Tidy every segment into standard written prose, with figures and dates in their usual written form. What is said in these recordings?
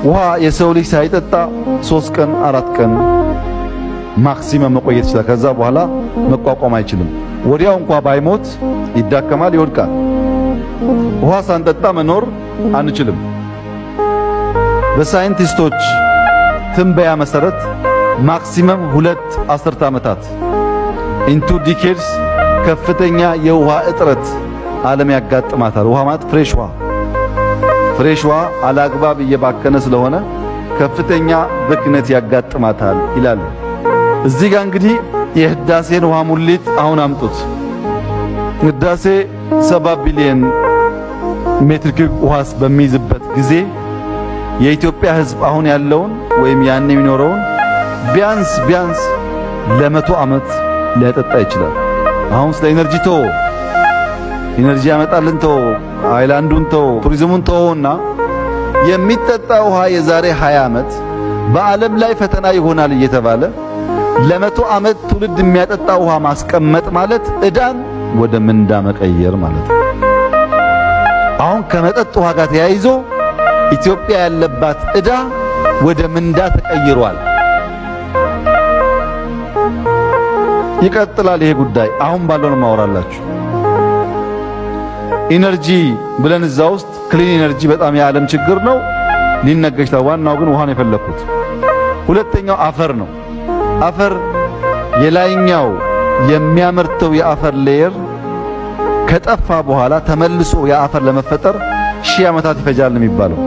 ውሃ የሰው ልጅ ሳይጠጣ 3 ቀን 4 ቀን ማክሲመም መቆየት ይችላል። ከዛ በኋላ መቋቋም አይችልም። ወዲያው እንኳን ባይሞት ይዳከማል፣ ይወድቃል። ውሃ ሳንጠጣ መኖር አንችልም። በሳይንቲስቶች ትንበያ መሰረት ማክሲመም 2 አስርተ ዓመታት ኢንቱ ዲኬድስ ከፍተኛ የውሃ እጥረት ዓለም ያጋጥማታል። ውሃ ማለት ፍሬሽ ውሃ አላግባብ እየባከነ ስለሆነ ከፍተኛ ብክነት ያጋጥማታል ይላሉ። እዚህ ጋር እንግዲህ የህዳሴን ውሃ ሙሊት አሁን አምጡት። ህዳሴ 7 ቢሊዮን ሜትር ኪዩብ ውሃስ በሚይዝበት ጊዜ የኢትዮጵያ ህዝብ አሁን ያለውን ወይም ያን የሚኖረውን ቢያንስ ለ100 ዓመት ሊያጠጣ ይችላል። አሁን ስለ ኢነርጂ ኢነርጂ ያመጣልን አይላንዱን ቱሪዝሙን ተውና የሚጠጣ ውሃ የዛሬ 20 ዓመት በዓለም ላይ ፈተና ይሆናል እየተባለ ለ100 ዓመት ትውልድ የሚያጠጣ ውሃ ማስቀመጥ ማለት ዕዳን ወደ ምንዳ መቀየር ማለት ነው። አሁን ከመጠጥ ውሃ ጋር ተያይዞ ኢትዮጵያ ያለባት ዕዳ ወደ ምንዳ ተቀይሯል። ይቀጥላል ይሄ ጉዳይ። አሁን ባለው ነው ማወራላችሁ። ኢነርጂ ብለን እዛ ውስጥ ክሊን ኢነርጂ በጣም የዓለም ችግር ነው ሊነገር ይችላል። ዋናው ግን ውሃ ነው የፈለኩት። ሁለተኛው አፈር ነው። አፈር የላይኛው የሚያመርተው የአፈር ሌየር ከጠፋ በኋላ ተመልሶ የአፈር ለመፈጠር 1000 ዓመታት ይፈጃል ነው የሚባለው።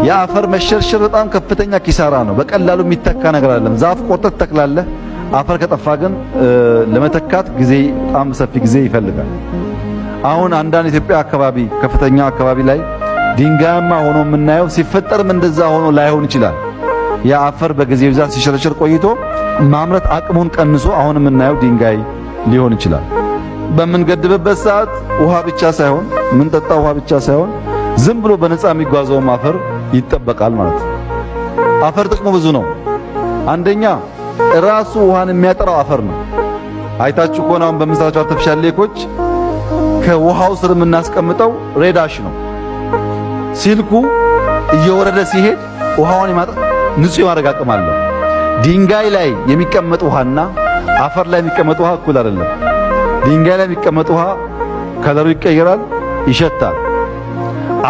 የአፈር መሸርሸር በጣም ከፍተኛ ኪሳራ ነው። በቀላሉ የሚተካ ነገር አይደለም። ዛፍ ቆርጠህ ተክላለህ። አፈር ከጠፋ ግን ለመተካት ጊዜ በጣም ሰፊ ጊዜ ይፈልጋል። አሁን አንዳንድ ኢትዮጵያ አካባቢ ከፍተኛ አካባቢ ላይ ድንጋያማ ሆኖ የምናየው ሲፈጠርም እንደዛ ሆኖ ላይሆን ይችላል። የአፈር በጊዜ ብዛት ሲሸረሸር ቆይቶ ማምረት አቅሙን ቀንሶ አሁን የምናየው ድንጋይ ሊሆን ይችላል። በምንገድብበት ሰዓት ውሃ ብቻ ሳይሆን የምንጠጣው ውሃ ብቻ ሳይሆን ዝም ብሎ በነፃ የሚጓዘውም አፈር ይጠበቃል ማለት ነው። አፈር ጥቅሙ ብዙ ነው። አንደኛ ራሱ ውሃን የሚያጠራው አፈር ነው። አይታችሁ ከሆነ አሁን በምንሰራቸው አርቲፊሻል ሌኮች ከውሃው ስር የምናስቀምጠው ሬዳሽ ነው። ሲልኩ እየወረደ ሲሄድ ውሃውን ንጹህ የማድረግ አቅም አለው። ድንጋይ ላይ የሚቀመጥ ውሃና አፈር ላይ የሚቀመጥ ውሃ እኩል አይደለም። ድንጋይ ላይ የሚቀመጥ ውሃ ከለሩ ይቀየራል፣ ይሸታል።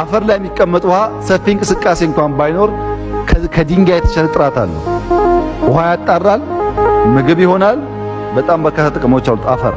አፈር ላይ የሚቀመጥ ውሃ ሰፊ እንቅስቃሴ እንኳን ባይኖር ከድንጋይ የተሻለ ጥራት አለው። ውሃ ያጣራል፣ ምግብ ይሆናል። በጣም በርካታ ጥቅሞች አሉት አፈር።